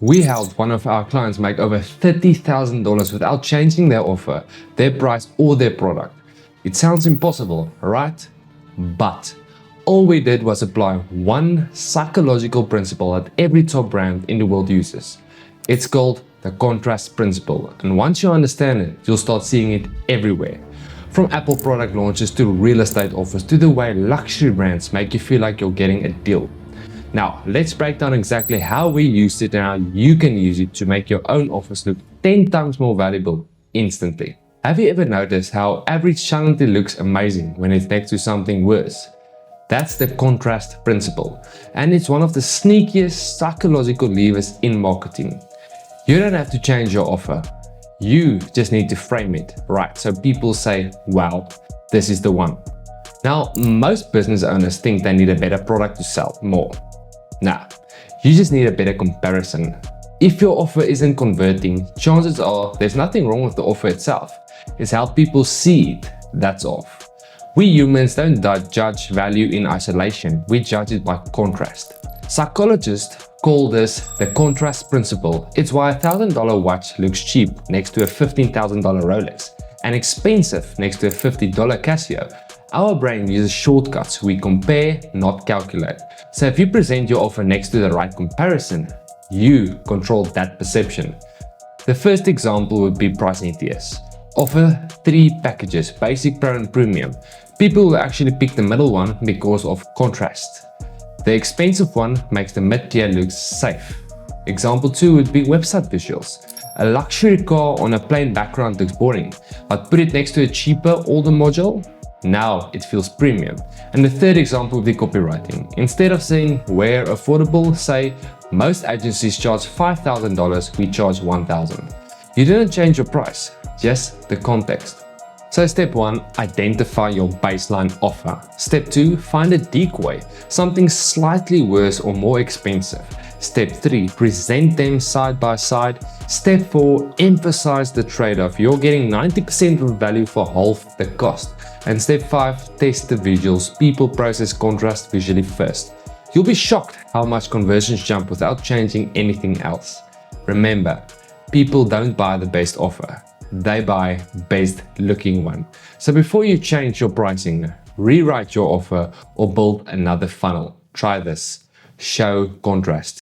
We helped one of our clients make over $30,000 without changing their offer, their price, or their product. It sounds impossible, right? But all we did was apply one psychological principle that every top brand in the world uses. It's called the contrast principle, and once you understand it, you'll start seeing it everywhere. From Apple product launches to real estate offers to the way luxury brands make you feel like you're getting a deal. Now, let's break down exactly how we used it and how you can use it to make your own offers look 10 times more valuable instantly. Have you ever noticed how average shiny looks amazing when it's next to something worse? That's the contrast principle, and it's one of the sneakiest psychological levers in marketing. You don't have to change your offer. You just need to frame it right so people say, wow, this is the one. Now, most business owners think they need a better product to sell more. Nah, you just need a better comparison. If your offer isn't converting, chances are there's nothing wrong with the offer itself. It's how people see it that's off. We humans don't judge value in isolation, we judge it by contrast. Psychologists call this the contrast principle. It's why a $1,000 watch looks cheap next to a $15,000 Rolex and expensive next to a $50 Casio. Our brain uses shortcuts. We compare, not calculate. So if you present your offer next to the right comparison, you control that perception. The first example would be pricing tiers. Offer 3 packages, basic, pro and premium. People will actually pick the middle one because of contrast. The expensive one makes the mid-tier look safe. Example 2 would be website visuals. A luxury car on a plain background looks boring, but put it next to a cheaper older module, now it feels premium. And the third example would be copywriting. Instead of saying we're affordable, say most agencies charge $5,000, we charge $1,000. You didn't change your price, just the context. So step 1, identify your baseline offer. Step 2, find a decoy, something slightly worse or more expensive. Step 3, present them side by side. Step 4, emphasize the trade-off. You're getting 90% of value for half the cost. And step 5, test the visuals. People process contrast visually first. You'll be shocked how much conversions jump without changing anything else. Remember, people don't buy the best offer. They buy best looking one. So before you change your pricing, rewrite your offer or build another funnel. Try this. Show contrast.